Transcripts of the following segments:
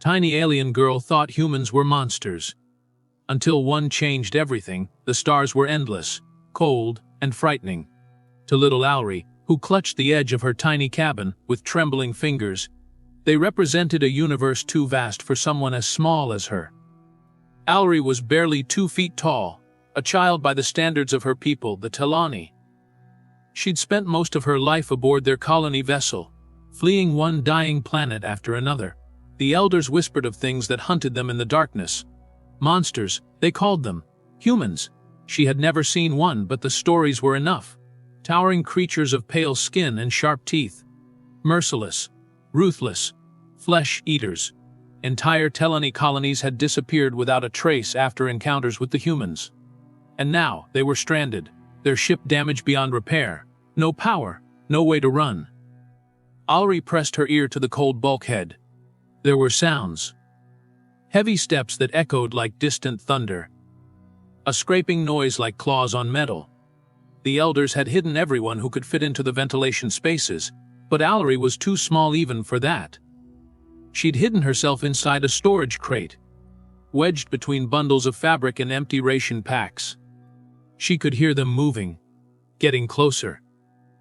Tiny alien girl thought humans were monsters. Until one changed everything. The stars were endless, cold, and frightening. To little Alry, who clutched the edge of her tiny cabin with trembling fingers, they represented a universe too vast for someone as small as her. Alry was barely 2 feet tall, a child by the standards of her people, the Telani. She'd spent most of her life aboard their colony vessel, fleeing one dying planet after another. The elders whispered of things that hunted them in the darkness. Monsters, they called them. Humans. She had never seen one, but the stories were enough. Towering creatures of pale skin and sharp teeth. Merciless. Ruthless. Flesh eaters. Entire Telani colonies had disappeared without a trace after encounters with the humans. And now, they were stranded, their ship damaged beyond repair. No power, no way to run. Alry pressed her ear to the cold bulkhead. There were sounds. Heavy steps that echoed like distant thunder. A scraping noise like claws on metal. The elders had hidden everyone who could fit into the ventilation spaces, but Alry was too small even for that. She'd hidden herself inside a storage crate, wedged between bundles of fabric and empty ration packs. She could hear them moving, getting closer.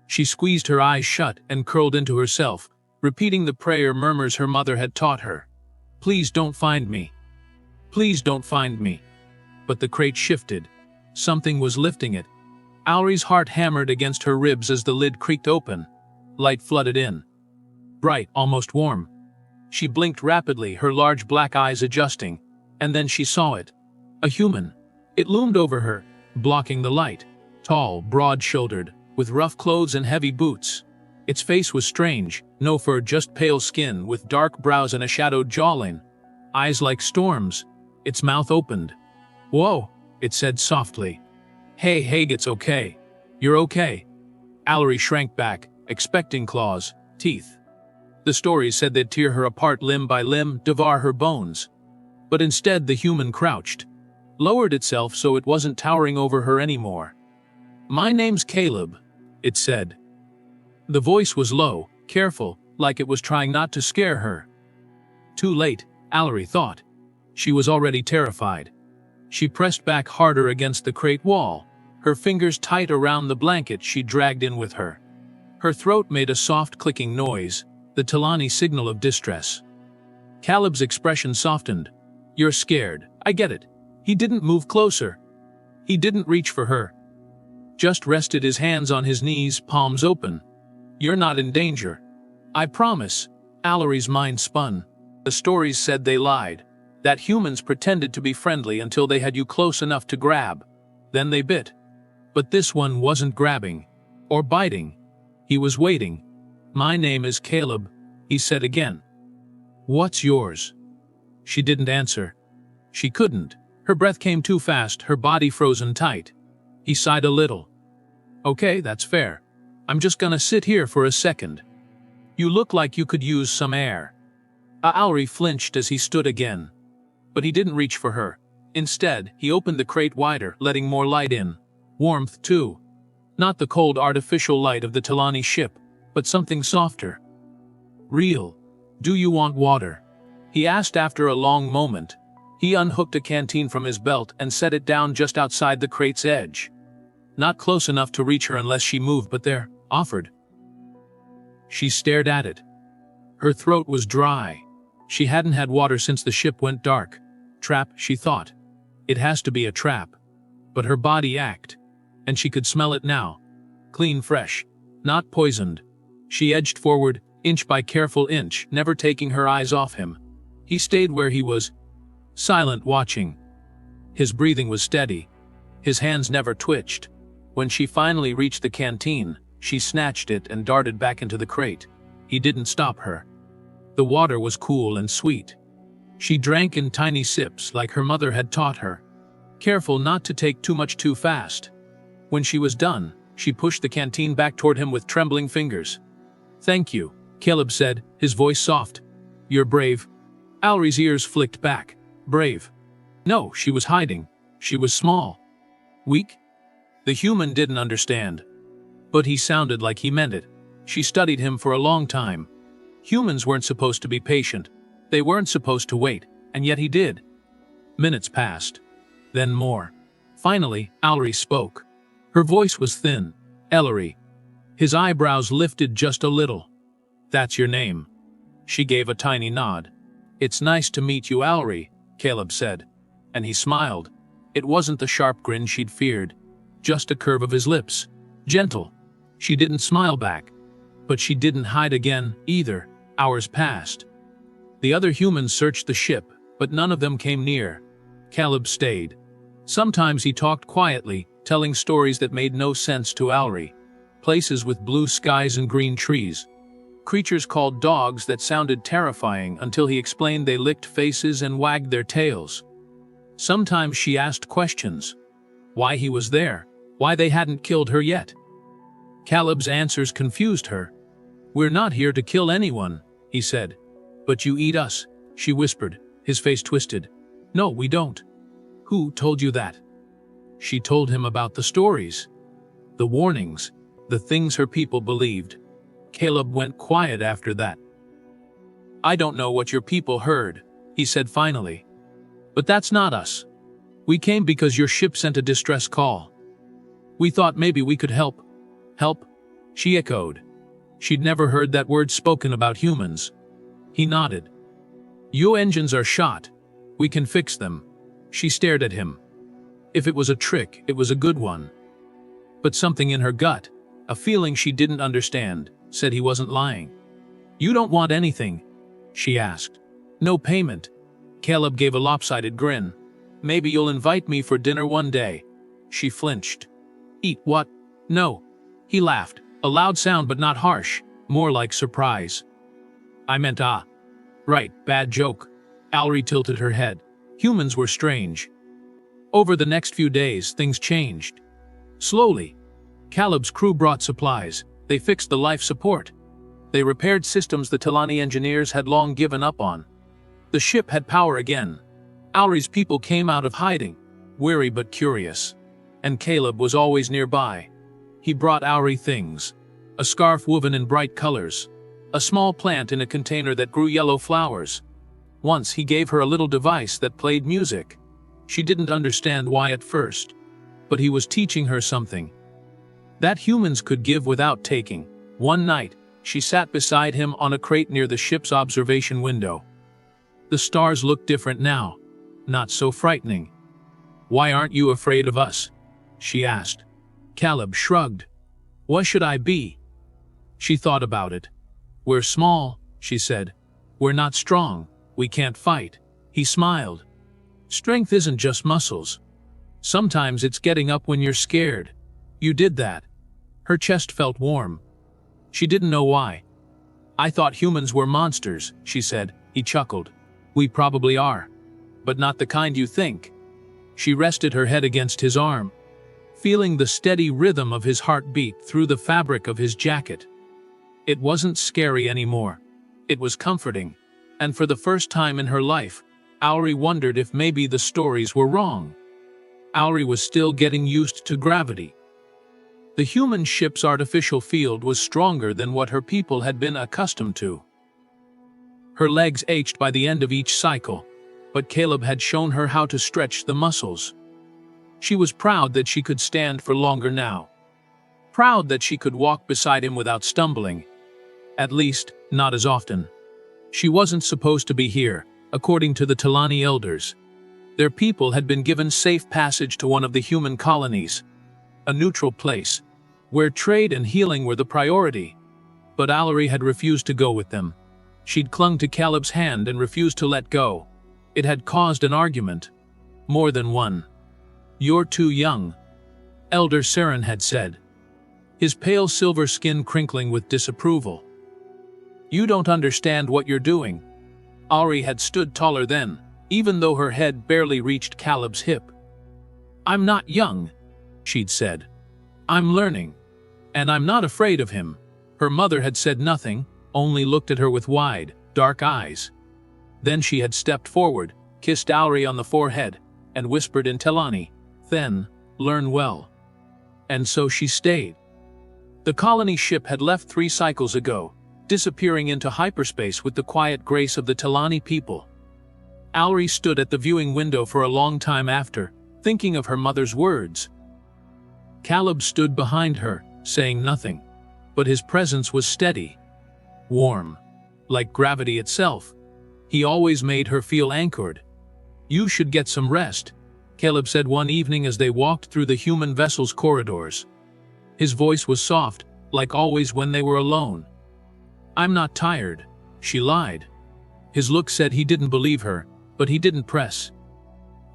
She squeezed her eyes shut and curled into herself, repeating the prayer murmurs her mother had taught her. Please don't find me. Please don't find me. But the crate shifted. Something was lifting it. Alry's heart hammered against her ribs as the lid creaked open. Light flooded in. Bright, almost warm. She blinked rapidly, her large black eyes adjusting, and then she saw it. A human. It loomed over her, blocking the light. Tall, broad-shouldered, with rough clothes and heavy boots. Its face was strange, no fur, just pale skin with dark brows and a shadowed jawline. Eyes like storms. Its mouth opened. Whoa, it said softly. Hey, it's okay. You're okay. Alry shrank back, expecting claws, teeth. The stories said they'd tear her apart limb by limb, devour her bones. But instead the human crouched, lowered itself so it wasn't towering over her anymore. My name's Caleb, it said. The voice was low, careful, like it was trying not to scare her. Too late, Alry thought. She was already terrified. She pressed back harder against the crate wall, her fingers tight around the blanket she dragged in with her. Her throat made a soft clicking noise, the Telani signal of distress. Caleb's expression softened. You're scared, I get it. He didn't move closer. He didn't reach for her. Just rested his hands on his knees, palms open. You're not in danger. I promise. Alry's mind spun. The stories said they lied. That humans pretended to be friendly until they had you close enough to grab. Then they bit. But this one wasn't grabbing. Or biting. He was waiting. My name is Caleb, he said again. What's yours? She didn't answer. She couldn't. Her breath came too fast, her body frozen tight. He sighed a little. Okay, that's fair. I'm just gonna sit here for a second. You look like you could use some air. Alry flinched as he stood again. But he didn't reach for her. Instead, he opened the crate wider, letting more light in. Warmth, too. Not the cold artificial light of the Telani ship, but something softer. Real. Do you want water? He asked after a long moment. He unhooked a canteen from his belt and set it down just outside the crate's edge. Not close enough to reach her unless she moved, but there, offered. She stared at it. Her throat was dry. She hadn't had water since the ship went dark. Trap, she thought. It has to be a trap. But her body ached. And she could smell it now. Clean, fresh. Not poisoned. She edged forward, inch by careful inch, never taking her eyes off him. He stayed where he was, silent, watching. His breathing was steady. His hands never twitched. When she finally reached the canteen, she snatched it and darted back into the crate. He didn't stop her. The water was cool and sweet. She drank in tiny sips like her mother had taught her, careful not to take too much too fast. When she was done, she pushed the canteen back toward him with trembling fingers. Thank you, Caleb said, his voice soft. You're brave. Alry's ears flicked back. Brave. No, she was hiding. She was small. Weak? The human didn't understand. But he sounded like he meant it. She studied him for a long time. Humans weren't supposed to be patient. They weren't supposed to wait, and yet he did. Minutes passed. Then more. Finally, Ellery spoke. Her voice was thin. Ellery. His eyebrows lifted just a little. That's your name. She gave a tiny nod. It's nice to meet you, Ellery, Caleb said. And he smiled. It wasn't the sharp grin she'd feared. Just a curve of his lips. Gentle. She didn't smile back. But she didn't hide again, either. Hours passed. The other humans searched the ship, but none of them came near. Caleb stayed. Sometimes he talked quietly, telling stories that made no sense to Ellery. Places with blue skies and green trees. Creatures called dogs that sounded terrifying until he explained they licked faces and wagged their tails. Sometimes she asked questions. Why he was there, why they hadn't killed her yet. Caleb's answers confused her. We're not here to kill anyone, he said. But you eat us, she whispered, his face twisted. No, we don't. Who told you that? She told him about the stories. The warnings, the things her people believed. Caleb went quiet after that. I don't know what your people heard, he said finally. But that's not us. We came because your ship sent a distress call. We thought maybe we could help. Help? She echoed. She'd never heard that word spoken about humans. He nodded. Your engines are shot. We can fix them. She stared at him. If it was a trick, it was a good one. But something in her gut, a feeling she didn't understand, said he wasn't lying. You don't want anything? She asked. No payment. Caleb gave a lopsided grin. Maybe you'll invite me for dinner one day. She flinched. Eat what? No. He laughed, a loud sound but not harsh, more like surprise. I meant Right, bad joke. Ellery tilted her head. Humans were strange. Over the next few days, things changed. Slowly. Caleb's crew brought supplies. They fixed the life support. They repaired systems the Talani engineers had long given up on. The ship had power again. Ellery's people came out of hiding, weary but curious. And Caleb was always nearby. He brought Ellery things. A scarf woven in bright colors. A small plant in a container that grew yellow flowers. Once he gave her a little device that played music. She didn't understand why at first. But he was teaching her something. That humans could give without taking. One night, she sat beside him on a crate near the ship's observation window. The stars looked different now. Not so frightening. Why aren't you afraid of us? She asked. Caleb shrugged. Why should I be? She thought about it. We're small, she said. We're not strong. We can't fight. He smiled. Strength isn't just muscles. Sometimes it's getting up when you're scared. You did that. Her chest felt warm. She didn't know why. I thought humans were monsters, she said. He chuckled. We probably are. But not the kind you think. She rested her head against his arm, feeling the steady rhythm of his heartbeat through the fabric of his jacket. It wasn't scary anymore. It was comforting. And for the first time in her life, Ellery wondered if maybe the stories were wrong. Ellery was still getting used to gravity. The human ship's artificial field was stronger than what her people had been accustomed to. Her legs ached by the end of each cycle, but Caleb had shown her how to stretch the muscles. She was proud that she could stand for longer now. Proud that she could walk beside him without stumbling. At least, not as often. She wasn't supposed to be here, according to the Talani elders. Their people had been given safe passage to one of the human colonies, a neutral place, where trade and healing were the priority. But Ellery had refused to go with them. She'd clung to Caleb's hand and refused to let go. It had caused an argument. More than one. You're too young, Elder Saren had said, his pale silver skin crinkling with disapproval. You don't understand what you're doing. Ellery had stood taller then, even though her head barely reached Caleb's hip. I'm not young, she'd said. I'm learning. And I'm not afraid of him. Her mother had said nothing, only looked at her with wide, dark eyes. Then she had stepped forward, kissed Ellery on the forehead, and whispered in Talani, Then, learn well. And so she stayed. The colony ship had left 3 cycles ago, disappearing into hyperspace with the quiet grace of the Talani people. Alri stood at the viewing window for a long time after, thinking of her mother's words. Caleb stood behind her, saying nothing, but his presence was steady, warm, like gravity itself. He always made her feel anchored. "You should get some rest," Caleb said one evening as they walked through the human vessel's corridors. His voice was soft, like always when they were alone. "I'm not tired," she lied. His look said he didn't believe her, but he didn't press.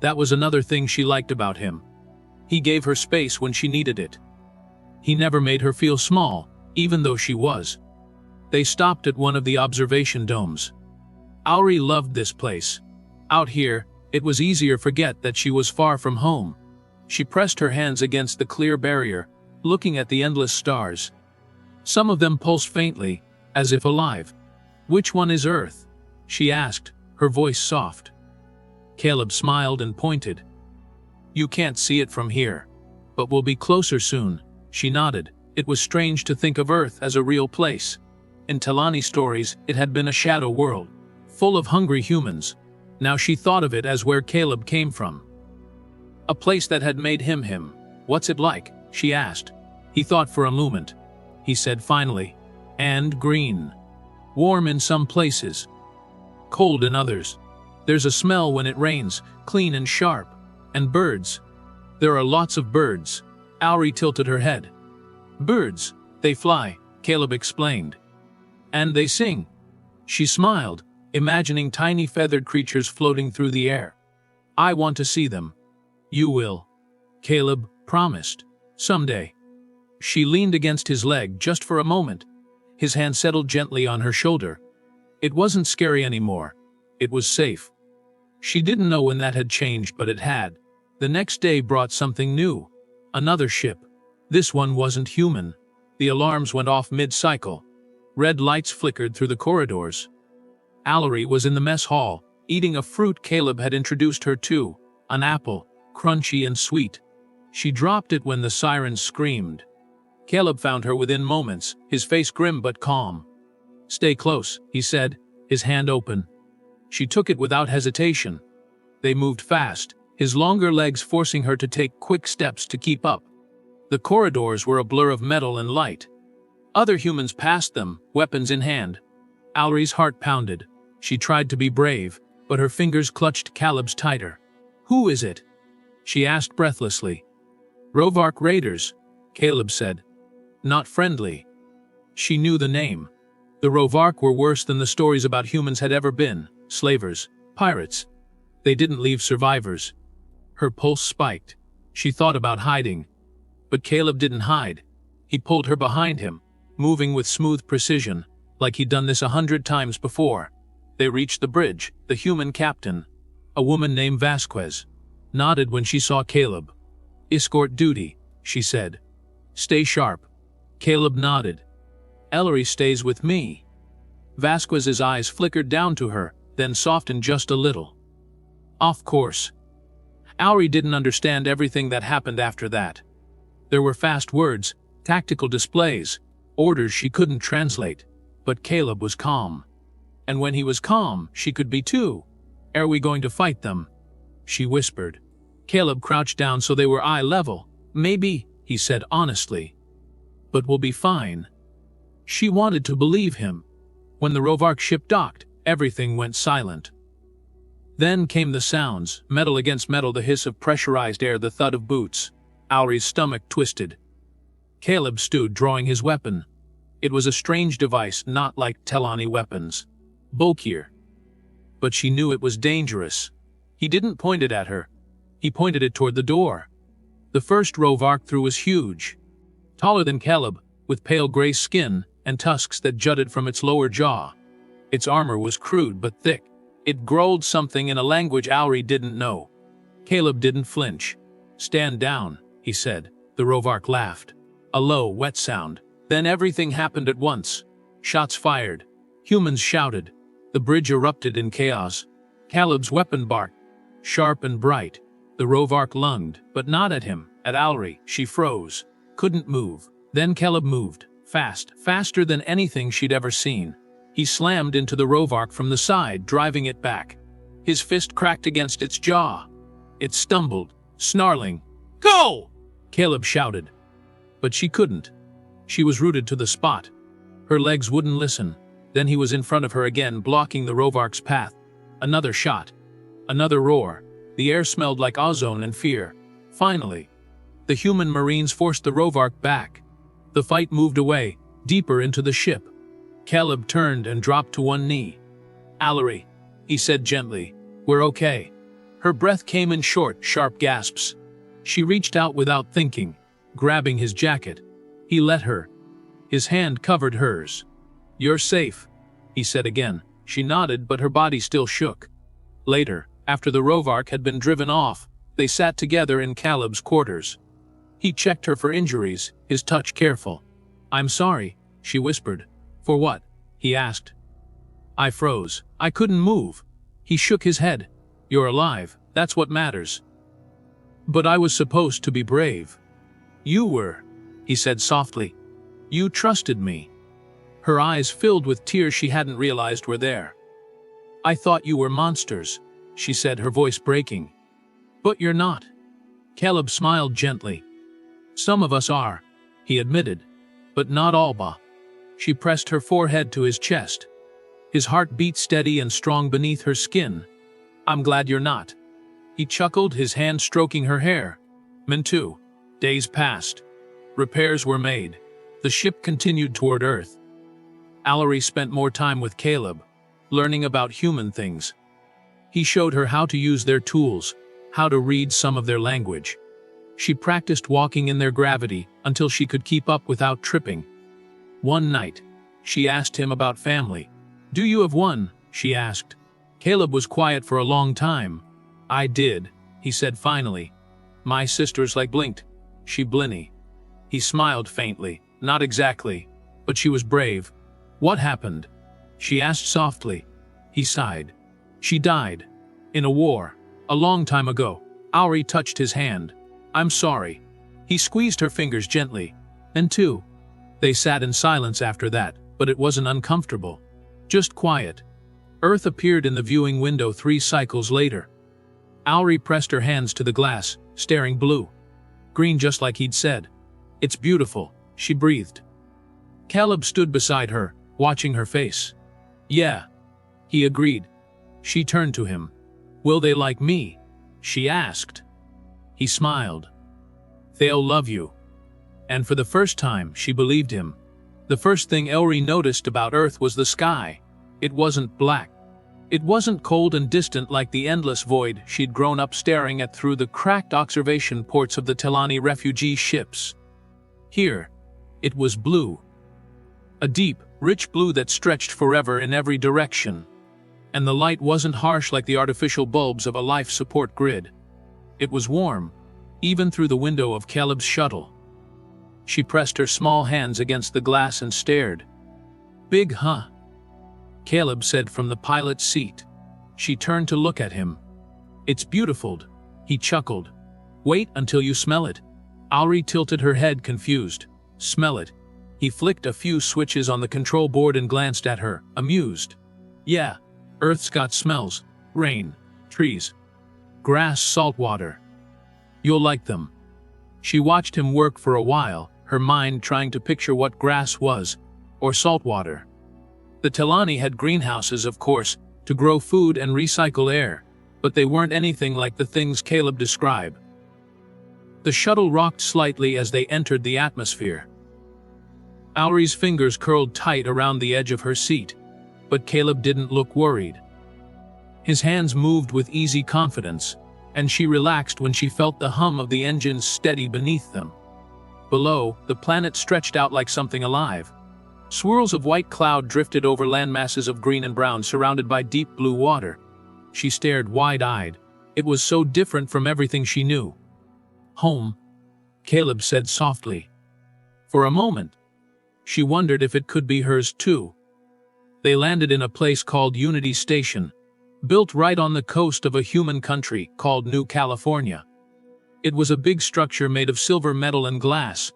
That was another thing she liked about him. He gave her space when she needed it. He never made her feel small, even though she was. They stopped at one of the observation domes. Auri loved this place. Out here, it was easier to forget that she was far from home. She pressed her hands against the clear barrier, looking at the endless stars. Some of them pulsed faintly, as if alive. "Which one is Earth?" she asked, her voice soft. Caleb smiled and pointed. "You can't see it from here, but we'll be closer soon," she nodded. It was strange to think of Earth as a real place. In Talani stories, it had been a shadow world, full of hungry humans. Now she thought of it as where Caleb came from. A place that had made him him. "What's it like?" she asked. He thought for a moment. He said finally, "And green. Warm in some places, cold in others. There's a smell when it rains, clean and sharp. And birds. There are lots of birds." Auri tilted her head. "Birds, they fly," Caleb explained. "And they sing." She smiled, imagining tiny feathered creatures floating through the air. "I want to see them." "You will," Caleb promised. "Someday." She leaned against his leg just for a moment. His hand settled gently on her shoulder. It wasn't scary anymore. It was safe. She didn't know when that had changed, but it had. The next day brought something new. Another ship. This one wasn't human. The alarms went off mid-cycle. Red lights flickered through the corridors. Auri was in the mess hall, eating a fruit Caleb had introduced her to, an apple, crunchy and sweet. She dropped it when the sirens screamed. Caleb found her within moments, his face grim but calm. "Stay close," he said, his hand open. She took it without hesitation. They moved fast, his longer legs forcing her to take quick steps to keep up. The corridors were a blur of metal and light. Other humans passed them, weapons in hand. Auri's heart pounded. She tried to be brave, but her fingers clutched Caleb's tighter. "Who is it?" she asked breathlessly. "Rovark Raiders," Caleb said. "Not friendly." She knew the name. The Rovark were worse than the stories about humans had ever been. Slavers, pirates. They didn't leave survivors. Her pulse spiked. She thought about hiding. But Caleb didn't hide. He pulled her behind him, moving with smooth precision, like he'd done this 100 times before. They reached the bridge. The human captain, a woman named Vasquez, nodded when she saw Caleb. "Escort duty," she said. "Stay sharp." Caleb nodded. "Ellery stays with me." Vasquez's eyes flickered down to her, then softened just a little. "Of course." Auri didn't understand everything that happened after that. There were fast words, tactical displays, orders she couldn't translate. But Caleb was calm. And when he was calm, she could be too. "Are we going to fight them?" she whispered. Caleb crouched down so they were eye level. "Maybe," he said honestly. "But we'll be fine." She wanted to believe him. When the Rovark ship docked, everything went silent. Then came the sounds, metal against metal, the hiss of pressurized air, the thud of boots. Auri's stomach twisted. Caleb stood, drawing his weapon. It was a strange device, not like Talani weapons. Bulkier. But she knew it was dangerous. He didn't point it at her. He pointed it toward the door. The first Rovark threw was huge. Taller than Caleb, with pale gray skin and tusks that jutted from its lower jaw. Its armor was crude but thick. It growled something in a language Auri didn't know. Caleb didn't flinch. "Stand down," he said. The Rovark laughed. A low, wet sound. Then everything happened at once. Shots fired. Humans shouted. The bridge erupted in chaos. Caleb's weapon barked, sharp and bright. The Rovark lunged, but not at him, at Auri. She froze. Couldn't move. Then Caleb moved. faster than anything she'd ever seen. He slammed into the rovark from the side, driving it back. His fist cracked against its jaw. It stumbled, snarling. "Go!" Caleb shouted. But she couldn't. She was rooted to the spot. Her legs wouldn't listen. Then he was in front of her again, blocking the rovark's path. Another shot. Another roar. The air smelled like ozone and fear. Finally, the human marines forced the rovark back. The fight moved away, deeper into the ship. Caleb turned and dropped to one knee. "Allery," he said gently, "we're okay." Her breath came in short, sharp gasps. She reached out without thinking, grabbing his jacket. He let her. His hand covered hers. "You're safe," he said again. She nodded, but her body still shook. Later, after the rovark had been driven off, they sat together in Caleb's quarters. He checked her for injuries, his touch careful. "I'm sorry," she whispered. "For what?" he asked. "I froze. I couldn't move." He shook his head. "You're alive. That's what matters." "But I was supposed to be brave." "You were," he said softly. "You trusted me." Her eyes filled with tears she hadn't realized were there. "I thought you were monsters," she said, her voice breaking. "But you're not." Caleb smiled gently. "Some of us are," he admitted, "but not all, Ba." She pressed her forehead to his chest. His heart beat steady and strong beneath her skin. "I'm glad you're not." He chuckled, his hand stroking her hair. "Men too." Days passed. Repairs were made. The ship continued toward Earth. Allery spent more time with Caleb, learning about human things. He showed her how to use their tools, how to read some of their language. She practiced walking in their gravity until she could keep up without tripping. One night, she asked him about family. "Do you have one?" she asked. Caleb was quiet for a long time. "I did," he said finally. "My sisters like blinked. She blinny." He smiled faintly. "Not exactly, but she was brave." "What happened?" she asked softly. He sighed. "She died. In a war. A long time ago." Allery touched his hand. "I'm sorry." He squeezed her fingers gently. "And too." They sat in silence after that, but it wasn't uncomfortable. Just quiet. Earth appeared in the viewing window 3 cycles later. Allery pressed her hands to the glass, staring blue. Green, just like he'd said. "It's beautiful," she breathed. Caleb stood beside her, watching her face. "Yeah," he agreed. She turned to him. "Will they like me?" she asked. He smiled. "They'll love you." And for the first time, she believed him. The first thing Elry noticed about Earth was the sky. It wasn't black. It wasn't cold and distant like the endless void she'd grown up staring at through the cracked observation ports of the Telani refugee ships. Here, it was blue. A deep, rich blue that stretched forever in every direction. And the light wasn't harsh like the artificial bulbs of a life support grid. It was warm, even through the window of Caleb's shuttle. She pressed her small hands against the glass and stared. "Big, huh?" Caleb said from the pilot's seat. She turned to look at him. "It's beautiful," he chuckled. "Wait until you smell it." Allery tilted her head, confused. "Smell it." He flicked a few switches on the control board and glanced at her, amused. "Yeah, Earth's got smells. Rain, trees, grass, salt water. You'll like them." She watched him work for a while, her mind trying to picture what grass was, or salt water. The Telani had greenhouses, of course, to grow food and recycle air, but they weren't anything like the things Caleb described. The shuttle rocked slightly as they entered the atmosphere. Allery's fingers curled tight around the edge of her seat, but Caleb didn't look worried. His hands moved with easy confidence, and she relaxed when she felt the hum of the engines steady beneath them. Below, the planet stretched out like something alive. Swirls of white cloud drifted over landmasses of green and brown surrounded by deep blue water. She stared wide-eyed. It was so different from everything she knew. "Home," Caleb said softly. For a moment, she wondered if it could be hers too. They landed in a place called Unity Station, built right on the coast of a human country called New California. It was a big structure made of silver, metal, and glass,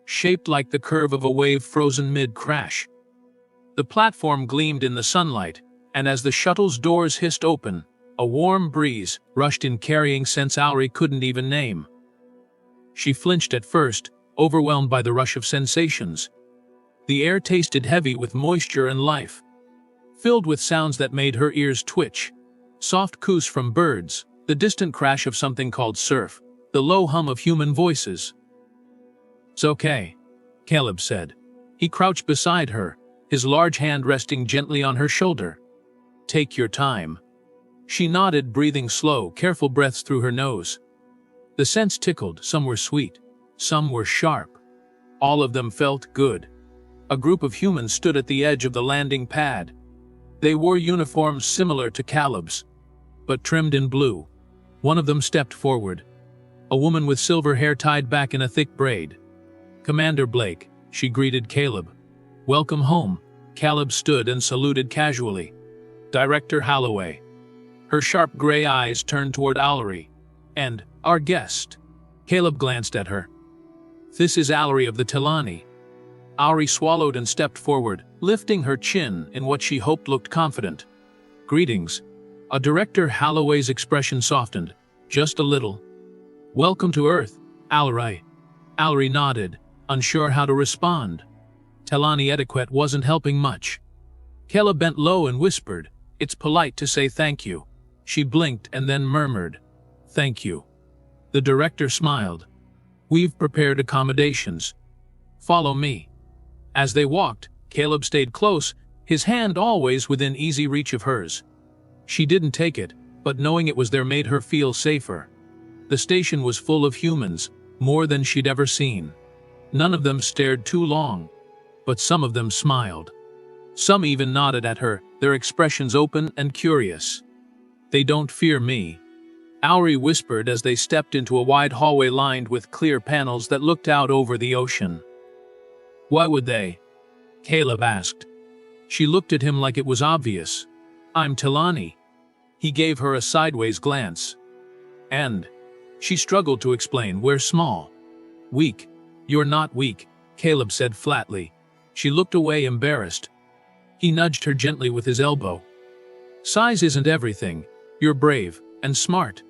shaped like the curve of a wave frozen mid-crash. The platform gleamed in the sunlight, and as the shuttle's doors hissed open, a warm breeze rushed in carrying scents Auri couldn't even name. She flinched at first, overwhelmed by the rush of sensations. The air tasted heavy with moisture and life, filled with sounds that made her ears twitch. Soft coos from birds, the distant crash of something called surf, the low hum of human voices. "It's okay," Caleb said. He crouched beside her, his large hand resting gently on her shoulder. "Take your time." She nodded, breathing slow, careful breaths through her nose. The scents tickled, some were sweet, some were sharp. All of them felt good. A group of humans stood at the edge of the landing pad. They wore uniforms similar to Caleb's, but trimmed in blue. One of them stepped forward, a woman with silver hair tied back in a thick braid. "Commander Blake," she greeted Caleb. "Welcome home." Caleb stood and saluted casually. "Director Holloway." Her sharp gray eyes turned toward Auri. "And our guest." Caleb glanced at her. "This is Auri of the Telani." Auri swallowed and stepped forward, lifting her chin in what she hoped looked confident. "Greetings." Director Holloway's expression softened, just a little. "Welcome to Earth, Auri." Auri nodded, unsure how to respond. Telani etiquette wasn't helping much. Caleb bent low and whispered, "It's polite to say thank you." She blinked and then murmured, "Thank you." The director smiled. "We've prepared accommodations. Follow me." As they walked, Caleb stayed close, his hand always within easy reach of hers. She didn't take it, but knowing it was there made her feel safer. The station was full of humans, more than she'd ever seen. None of them stared too long, but some of them smiled. Some even nodded at her, their expressions open and curious. "They don't fear me," Auri whispered as they stepped into a wide hallway lined with clear panels that looked out over the ocean. "Why would they?" Caleb asked. She looked at him like it was obvious. "I'm Telani." He gave her a sideways glance. "And?" She struggled to explain, "We're small." "Weak." "You're not weak," Caleb said flatly. She looked away, embarrassed. He nudged her gently with his elbow. "Size isn't everything. You're brave and smart.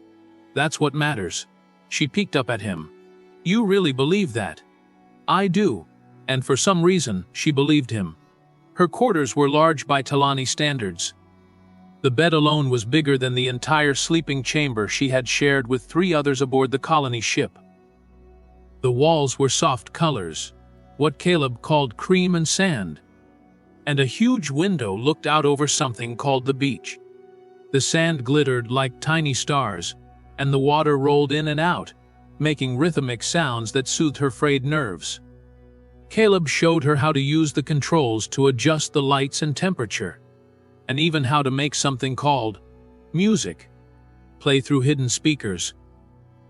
That's what matters." She peeked up at him. "You really believe that?" "I do." And for some reason, she believed him. Her quarters were large by Telani standards. The bed alone was bigger than the entire sleeping chamber she had shared with 3 others aboard the colony ship. The walls were soft colors, what Caleb called cream and sand, and a huge window looked out over something called the beach. The sand glittered like tiny stars, and the water rolled in and out, making rhythmic sounds that soothed her frayed nerves. Caleb showed her how to use the controls to adjust the lights and temperature, and even how to make something called music play through hidden speakers.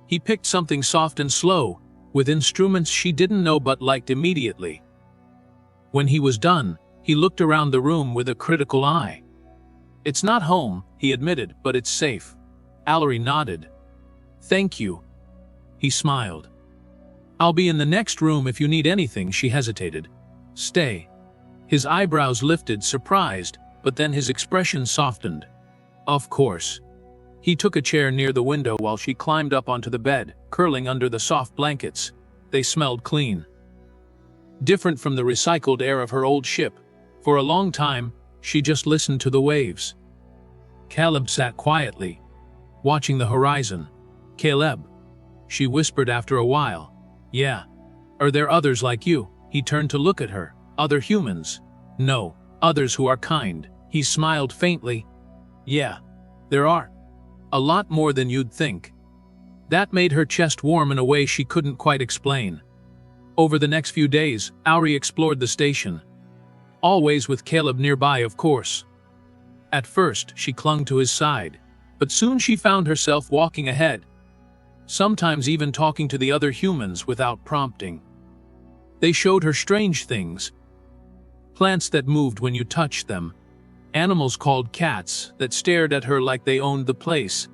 He picked something soft and slow, with instruments she didn't know but liked immediately. When he was done, he looked around the room with a critical eye. "It's not home," he admitted, "but it's safe." Auri nodded. "Thank you." He smiled. "I'll be in the next room if you need anything," she hesitated. "Stay." His eyebrows lifted, surprised, but then his expression softened. "Of course." He took a chair near the window while she climbed up onto the bed, curling under the soft blankets. They smelled clean. Different from the recycled air of her old ship. For a long time, she just listened to the waves. Caleb sat quietly, watching the horizon. "Caleb," she whispered after a while. "Yeah. Are there others like you?" He turned to look at her. "Other humans?" "No. Others who are kind." He smiled faintly. "Yeah. There are. A lot more than you'd think." That made her chest warm in a way she couldn't quite explain. Over the next few days, Auri explored the station. Always with Caleb nearby, of course. At first, she clung to his side, but soon she found herself walking ahead, sometimes even talking to the other humans without prompting. They showed her strange things. Plants that moved when you touched them, animals called cats that stared at her like they owned the place,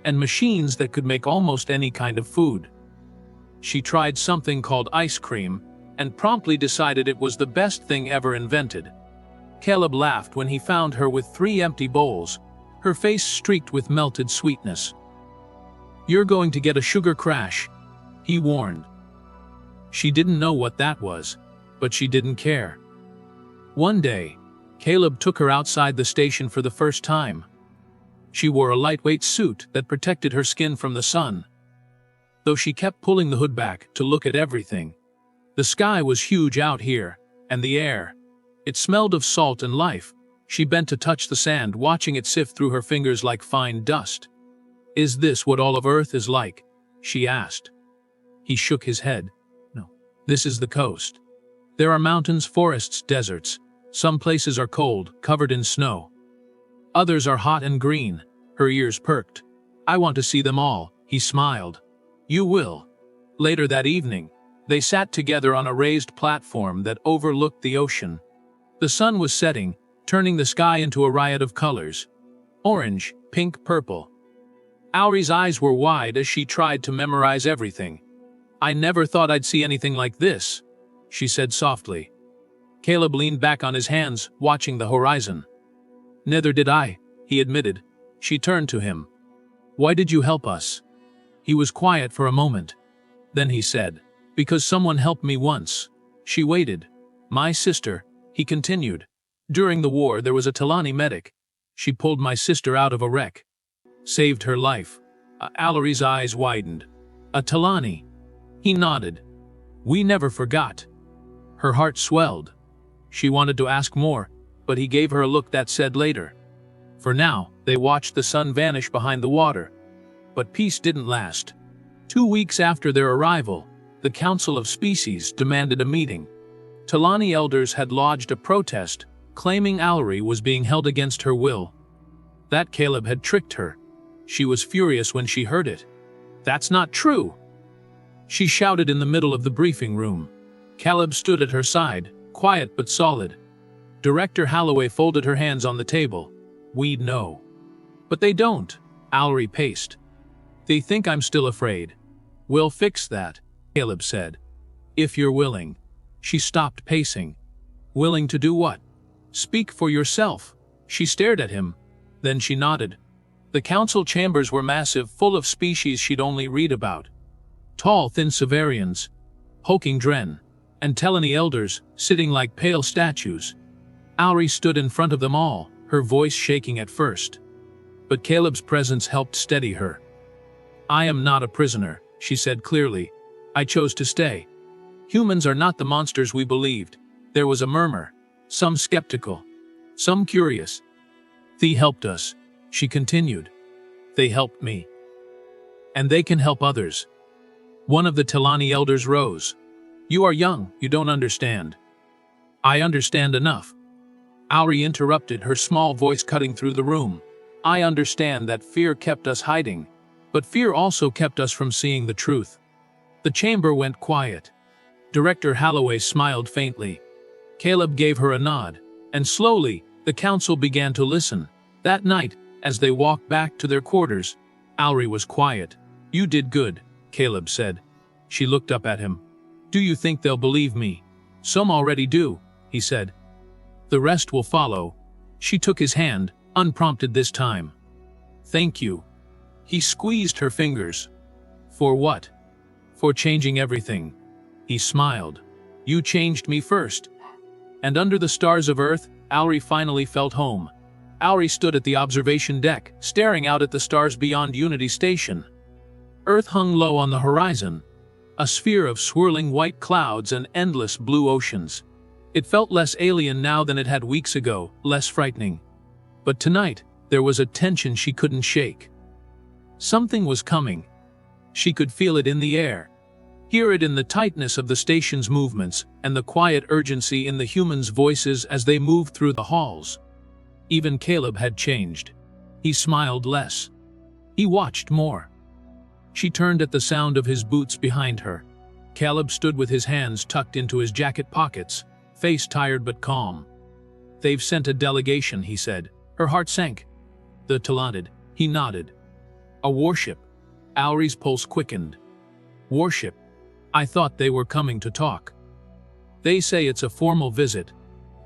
and machines that could make almost any kind of food. She tried something called ice cream, and promptly decided it was the best thing ever invented. Caleb laughed when he found her with 3 empty bowls, her face streaked with melted sweetness. "You're going to get a sugar crash," he warned. She didn't know what that was, but she didn't care. One day, Caleb took her outside the station for the first time. She wore a lightweight suit that protected her skin from the sun. Though she kept pulling the hood back to look at everything. The sky was huge out here, and the air. It smelled of salt and life. She bent to touch the sand, watching it sift through her fingers like fine dust. "Is this what all of Earth is like?" she asked. He shook his head. "No. This is the coast. There are mountains, forests, deserts. Some places are cold, covered in snow. Others are hot and green." Her ears perked. "I want to see them all," he smiled. "You will." Later that evening, they sat together on a raised platform that overlooked the ocean. The sun was setting, turning the sky into a riot of colors. Orange, pink, purple. Auri's eyes were wide as she tried to memorize everything. "I never thought I'd see anything like this," she said softly. Caleb leaned back on his hands, watching the horizon. "Neither did I," he admitted. She turned to him. "Why did you help us?" He was quiet for a moment. Then he said, "Because someone helped me once." She waited. "My sister," he continued. "During the war there was a Talani medic. She pulled my sister out of a wreck. Saved her life." Auri's eyes widened. "A Talani?" He nodded. "We never forgot." Her heart swelled. She wanted to ask more, but he gave her a look that said later. For now, they watched the sun vanish behind the water. But peace didn't last. 2 weeks after their arrival, the Council of Species demanded a meeting. Talani elders had lodged a protest, claiming Auri was being held against her will. That Caleb had tricked her. She was furious when she heard it. "That's not true!" she shouted in the middle of the briefing room. Caleb stood at her side, quiet but solid. Director Holloway folded her hands on the table. "We'd know." "But they don't," Auri paced. "They think I'm still afraid." "We'll fix that," Caleb said. "If you're willing." She stopped pacing. "Willing to do what?" "Speak for yourself." She stared at him. Then she nodded. The council chambers were massive, full of species she'd only read about. Tall, thin Severians, hulking Dren, and Telani elders, sitting like pale statues. Auri stood in front of them all, her voice shaking at first. But Caleb's presence helped steady her. "I am not a prisoner," she said clearly. "I chose to stay. Humans are not the monsters we believed." There was a murmur, some skeptical, some curious. "They helped us," she continued. "They helped me. And they can help others." One of the Talani elders rose. "You are young, you don't understand." "I understand enough." Auri interrupted, her small voice cutting through the room. "I understand that fear kept us hiding, but fear also kept us from seeing the truth." The chamber went quiet. Director Holloway smiled faintly. Caleb gave her a nod, and slowly, the council began to listen. That night, as they walked back to their quarters, Auri was quiet. "You did good," Caleb said. She looked up at him. "Do you think they'll believe me?" "Some already do," he said. "The rest will follow." She took his hand, unprompted this time. "Thank you." He squeezed her fingers. "For what?" "For changing everything." He smiled. "You changed me first." And under the stars of Earth, Auri finally felt home. Auri stood at the observation deck, staring out at the stars beyond Unity Station. Earth hung low on the horizon, a sphere of swirling white clouds and endless blue oceans. It felt less alien now than it had weeks ago, less frightening. But tonight, there was a tension she couldn't shake. Something was coming. She could feel it in the air, hear it in the tightness of the station's movements, and the quiet urgency in the humans' voices as they moved through the halls. Even Caleb had changed. He smiled less. He watched more. She turned at the sound of his boots behind her. Caleb stood with his hands tucked into his jacket pockets, face tired but calm. "They've sent a delegation," he said. Her heart sank. "The Talented." He nodded. "A warship." Auri's pulse quickened. "Warship? I thought they were coming to talk." They say it's a formal visit,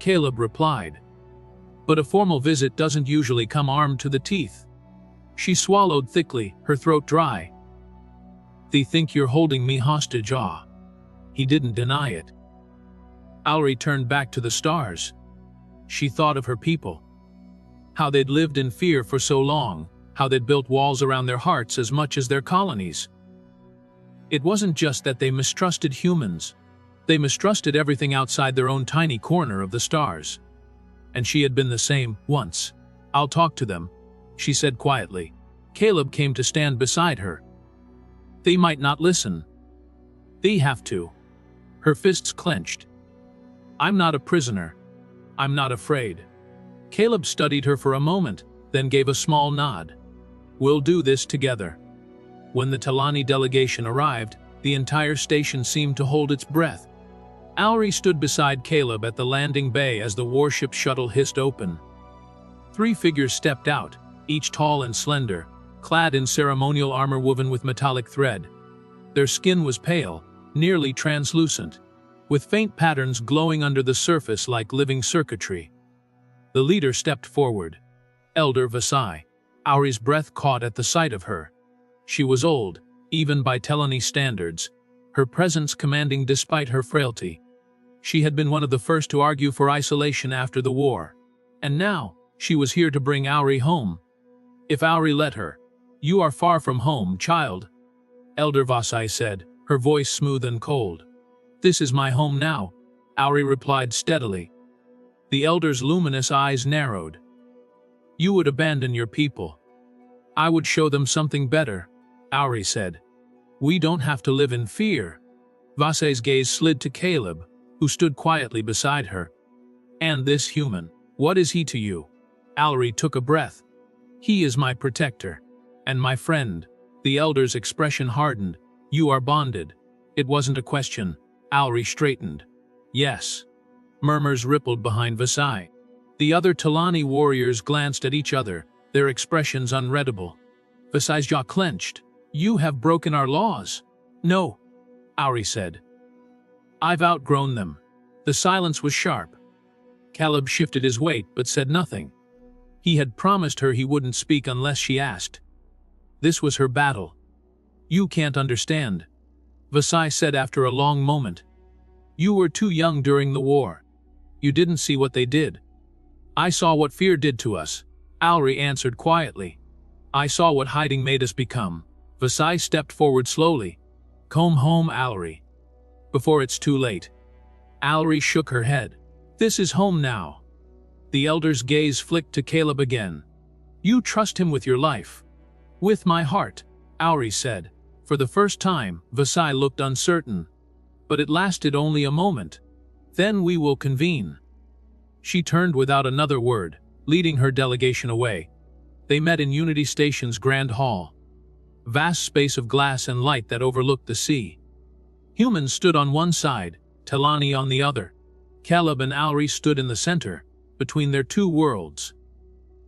Caleb replied. But a formal visit doesn't usually come armed to the teeth. She swallowed thickly, her throat dry. They think you're holding me hostage, ah. He didn't deny it. Alri turned back to the stars. She thought of her people. How they'd lived in fear for so long, how they'd built walls around their hearts as much as their colonies. It wasn't just that they mistrusted humans. They mistrusted everything outside their own tiny corner of the stars. And she had been the same, once. I'll talk to them, she said quietly. Caleb came to stand beside her. They might not listen. They have to. Her fists clenched. I'm not a prisoner. I'm not afraid. Caleb studied her for a moment, then gave a small nod. We'll do this together. When the Talani delegation arrived, the entire station seemed to hold its breath. Alri stood beside Caleb at the landing bay as the warship shuttle hissed open. 3 figures stepped out, each tall and slender, clad in ceremonial armor woven with metallic thread. Their skin was pale, nearly translucent, with faint patterns glowing under the surface like living circuitry. The leader stepped forward. Elder Vasai. Auri's breath caught at the sight of her. She was old, even by Telani standards, her presence commanding despite her frailty. She had been one of the first to argue for isolation after the war. And now, she was here to bring Auri home. If Auri let her. You are far from home, child, Elder Vasai said, her voice smooth and cold. This is my home now, Auri replied steadily. The elder's luminous eyes narrowed. You would abandon your people. I would show them something better, Auri said. We don't have to live in fear. Vasai's gaze slid to Caleb, who stood quietly beside her. And this human, what is he to you? Auri took a breath. He is my protector. And my friend. The elder's expression hardened. You are bonded. It wasn't a question. Auri straightened. Yes. Murmurs rippled behind Vasai. The other Talani warriors glanced at each other, their expressions unreadable. Vasai's jaw clenched. You have broken our laws. No, Auri said. I've outgrown them. The silence was sharp. Caleb shifted his weight but said nothing. He had promised her he wouldn't speak unless she asked. This was her battle. You can't understand, Vasai said after a long moment. You were too young during the war. You didn't see what they did. I saw what fear did to us, Auri answered quietly. I saw what hiding made us become. Vasai stepped forward slowly. Come home, Auri. Before it's too late. Auri shook her head. This is home now. The elder's gaze flicked to Caleb again. You trust him with your life. With my heart, Auri said. For the first time, Vasai looked uncertain. But it lasted only a moment. Then we will convene. She turned without another word, leading her delegation away. They met in Unity Station's Grand Hall. Vast space of glass and light that overlooked the sea. Humans stood on one side, Talani on the other. Caleb and Auri stood in the center, between their two worlds.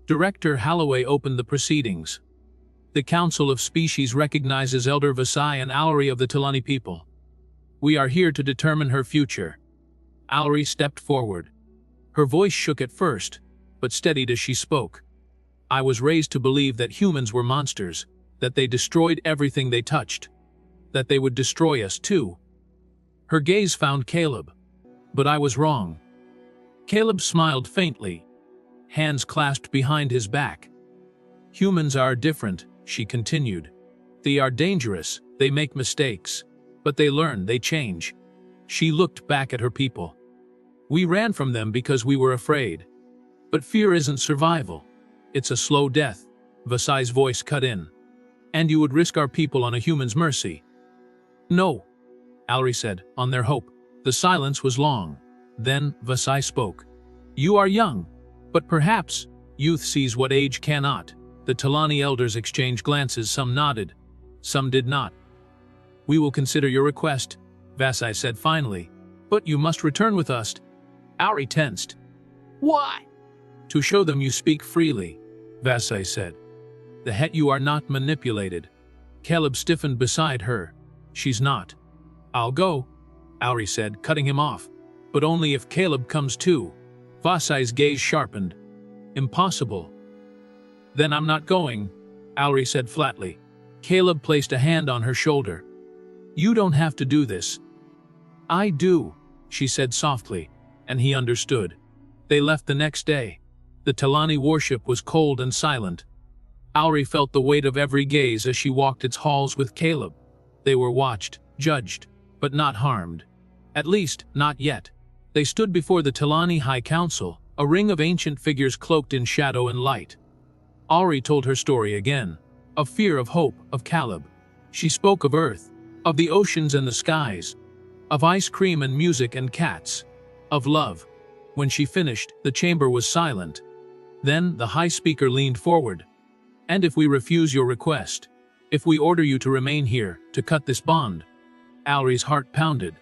Director Halloway opened the proceedings. The Council of Species recognizes Elder Vasai and Auri of the Talani people. We are here to determine her future. Auri stepped forward. Her voice shook at first, but steadied as she spoke. I was raised to believe that humans were monsters, that they destroyed everything they touched, that they would destroy us too. Her gaze found Caleb. But I was wrong. Caleb smiled faintly, hands clasped behind his back. Humans are different, she continued. They are dangerous, they make mistakes, but they learn, they change. She looked back at her people. We ran from them because we were afraid. But fear isn't survival. It's a slow death, Vasai's voice cut in. And you would risk our people on a human's mercy. No, Auri said, on their hope. The silence was long. Then Vasai spoke. You are young, but perhaps youth sees what age cannot. The Talani elders exchanged glances, some nodded, some did not. We will consider your request, Vasai said finally, but you must return with us. Auri tensed. Why? To show them you speak freely, Vasai said. The het you are not manipulated. Caleb stiffened beside her. She's not. I'll go, Auri said, cutting him off. But only if Caleb comes too. Vasai's gaze sharpened. Impossible. Then I'm not going, Alri said flatly. Caleb placed a hand on her shoulder. You don't have to do this. I do, she said softly, and he understood. They left the next day. The Talani warship was cold and silent. Alri felt the weight of every gaze as she walked its halls with Caleb. They were watched, judged, but not harmed. At least, not yet. They stood before the Talani High Council, a ring of ancient figures cloaked in shadow and light. Alri told her story again, of fear, of hope, of Caleb. She spoke of Earth, of the oceans and the skies, of ice cream and music and cats, of love. When she finished, the chamber was silent. Then the High Speaker leaned forward. And if we refuse your request, if we order you to remain here, to cut this bond, Alri's heart pounded.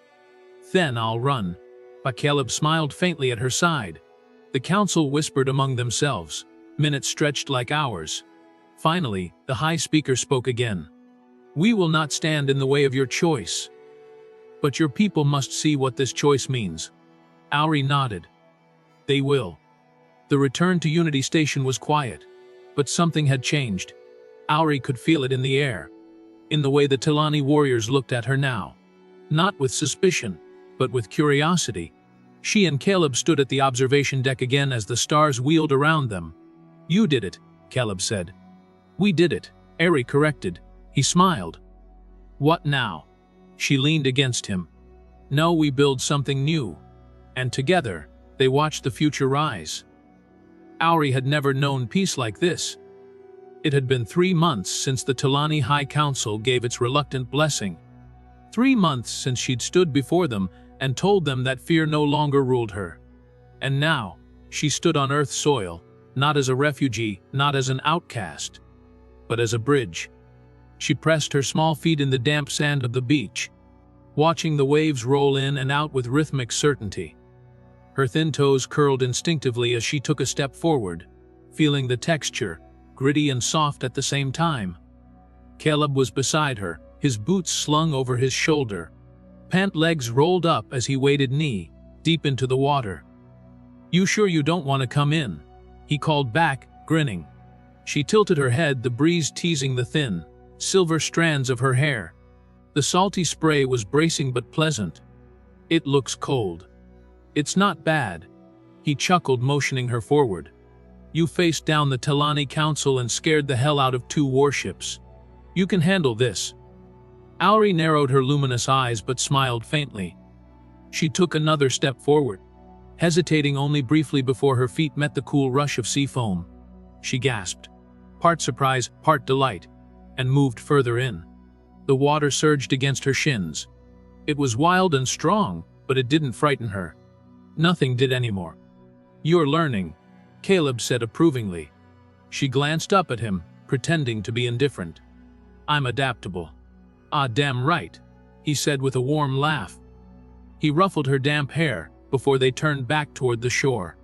Then I'll run. But Caleb smiled faintly at her side. The council whispered among themselves. Minutes stretched like hours. Finally, the High Speaker spoke again. We will not stand in the way of your choice. But your people must see what this choice means. Alri nodded. They will. The return to Unity Station was quiet. But something had changed. Alri could feel it in the air. In the way the Talani warriors looked at her now. Not with suspicion, but with curiosity. She and Caleb stood at the observation deck again as the stars wheeled around them. You did it, Caleb said. We did it, Alri corrected. He smiled. What now? She leaned against him. No, we build something new. And together, they watched the future rise. Alri had never known peace like this. It had been 3 months since the Talani High Council gave its reluctant blessing. 3 months since she'd stood before them and told them that fear no longer ruled her. And now, she stood on Earth's soil, not as a refugee, not as an outcast, but as a bridge. She pressed her small feet in the damp sand of the beach, watching the waves roll in and out with rhythmic certainty. Her thin toes curled instinctively as she took a step forward, feeling the texture, gritty and soft at the same time. Caleb was beside her, his boots slung over his shoulder. Pant legs rolled up as he waded knee deep into the water. You sure you don't want to come in? He called back, grinning. She tilted her head, the breeze teasing the thin, silver strands of her hair. The salty spray was bracing but pleasant. It looks cold. It's not bad. He chuckled, motioning her forward. You faced down the Talani Council and scared the hell out of 2 warships. You can handle this. Alri narrowed her luminous eyes but smiled faintly. She took another step forward, hesitating only briefly before her feet met the cool rush of sea foam. She gasped, part surprise, part delight, and moved further in. The water surged against her shins. It was wild and strong, but it didn't frighten her. Nothing did anymore. You're learning, Caleb said approvingly. She glanced up at him, pretending to be indifferent. I'm adaptable. Ah, damn right, he said with a warm laugh. He ruffled her damp hair before they turned back toward the shore.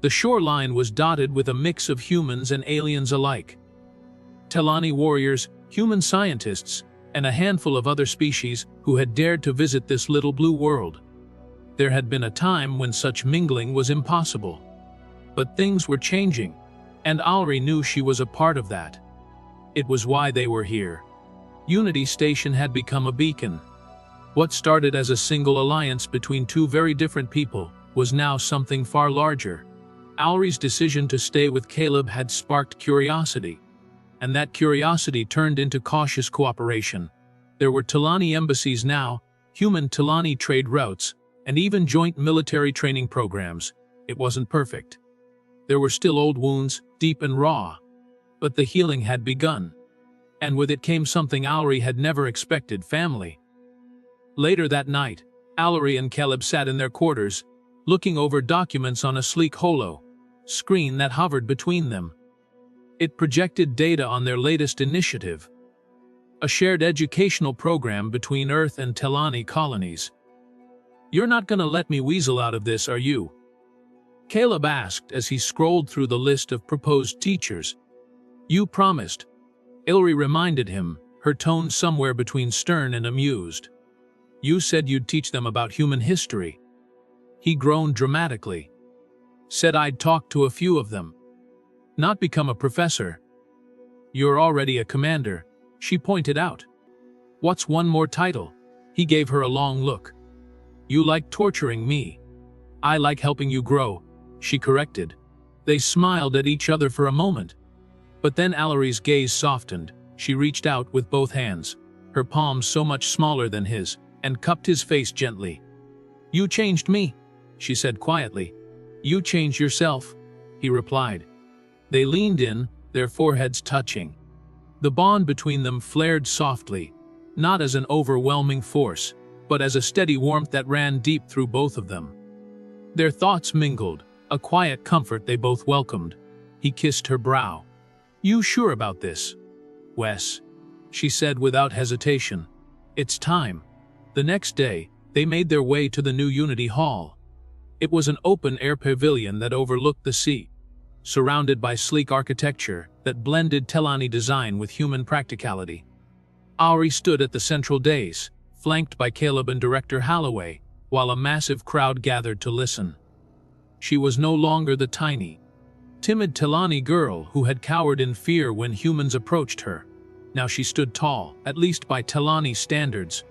The shoreline was dotted with a mix of humans and aliens alike. Talani warriors, human scientists, and a handful of other species who had dared to visit this little blue world. There had been a time when such mingling was impossible. But things were changing, and Alri knew she was a part of that. It was why they were here. Unity Station had become a beacon. What started as a single alliance between 2 very different people was now something far larger. Alri's decision to stay with Caleb had sparked curiosity, and that curiosity turned into cautious cooperation. There were Talani embassies now, human Talani trade routes, and even joint military training programs. It wasn't perfect. There were still old wounds, deep and raw, but the healing had begun. And with it came something Alri had never expected: family. Later that night, Alri and Caleb sat in their quarters, looking over documents on a sleek holo screen that hovered between them. It projected data on their latest initiative, a shared educational program between Earth and Talani colonies. You're not gonna let me weasel out of this, are you? Caleb asked as he scrolled through the list of proposed teachers. You promised, Alri reminded him, her tone somewhere between stern and amused. You said you'd teach them about human history. He groaned dramatically. Said I'd talk to a few of them. Not become a professor. You're already a commander, she pointed out. What's one more title? He gave her a long look. You like torturing me. I like helping you grow, she corrected. They smiled at each other for a moment. But then Alary's gaze softened. She reached out with both hands, her palms so much smaller than his, and cupped his face gently. You changed me, she said quietly. You changed yourself, he replied. They leaned in, their foreheads touching. The bond between them flared softly, not as an overwhelming force, but as a steady warmth that ran deep through both of them. Their thoughts mingled, a quiet comfort they both welcomed. He kissed her brow. You sure about this, Wes? She said without hesitation. It's time. The next day, they made their way to the new Unity Hall. It was an open-air pavilion that overlooked the sea, surrounded by sleek architecture that blended Telani design with human practicality. Ari stood at the central dais, flanked by Caleb and Director Holloway, while a massive crowd gathered to listen. She was no longer the tiny, timid Telani girl who had cowered in fear when humans approached her. Now she stood tall, at least by Telani standards,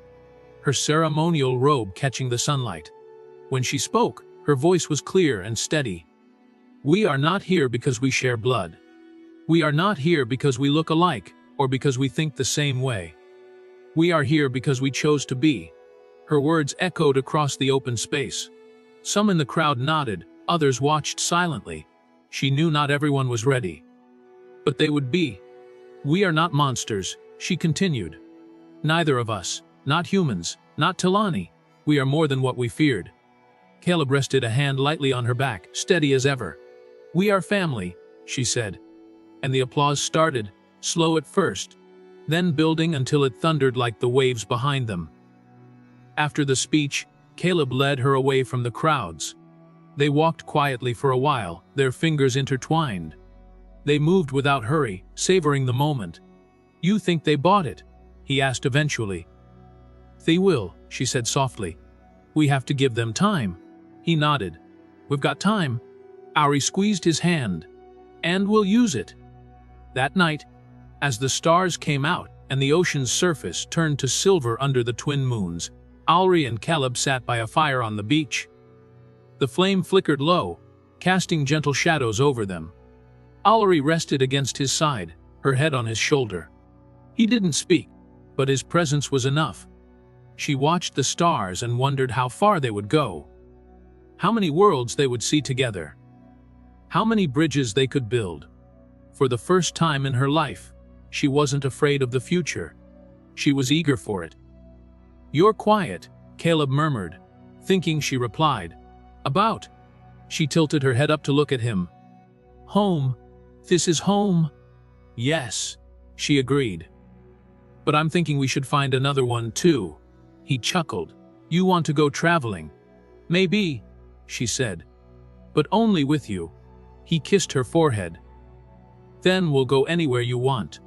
her ceremonial robe catching the sunlight. When she spoke, her voice was clear and steady. We are not here because we share blood. We are not here because we look alike, or because we think the same way. We are here because we chose to be. Her words echoed across the open space. Some in the crowd nodded, others watched silently. She knew not everyone was ready. But they would be. We are not monsters, she continued. Neither of us, not humans, not Telani. We are more than what we feared. Caleb rested a hand lightly on her back, steady as ever. We are family, she said. And the applause started, slow at first, then building until it thundered like the waves behind them. After the speech, Caleb led her away from the crowds. They walked quietly for a while, their fingers intertwined. They moved without hurry, savoring the moment. You think they bought it? He asked eventually. They will, she said softly. We have to give them time. He nodded. We've got time. Ari squeezed his hand. And we'll use it. That night, as the stars came out and the ocean's surface turned to silver under the twin moons, Ari and Caleb sat by a fire on the beach. The flame flickered low, casting gentle shadows over them. Ari rested against his side, her head on his shoulder. He didn't speak, but his presence was enough. She watched the stars and wondered how far they would go. How many worlds they would see together. How many bridges they could build. For the first time in her life, she wasn't afraid of the future. She was eager for it. You're quiet, Caleb murmured, thinking she replied. About. She tilted her head up to look at him. Home. This is home. Yes, she agreed. But I'm thinking we should find another one too. He chuckled. You want to go traveling? Maybe, she said. But only with you. He kissed her forehead. Then we'll go anywhere you want.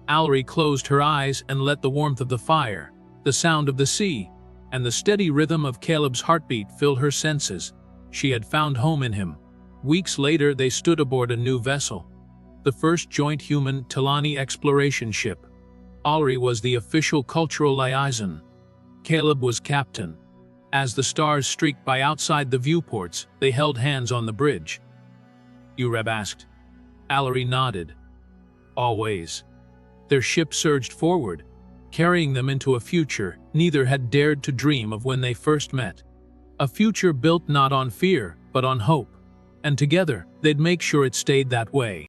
Alary closed her eyes and let the warmth of the fire, the sound of the sea, and the steady rhythm of Caleb's heartbeat fill her senses. She had found home in him. Weeks later, they stood aboard a new vessel, the first joint human Telani exploration ship. Alary was the official cultural liaison. Caleb was captain. As the stars streaked by outside the viewports, they held hands on the bridge. Ureb asked. Alary nodded. Always. Their ship surged forward, carrying them into a future neither had dared to dream of when they first met. A future built not on fear, but on hope. And together, they'd make sure it stayed that way.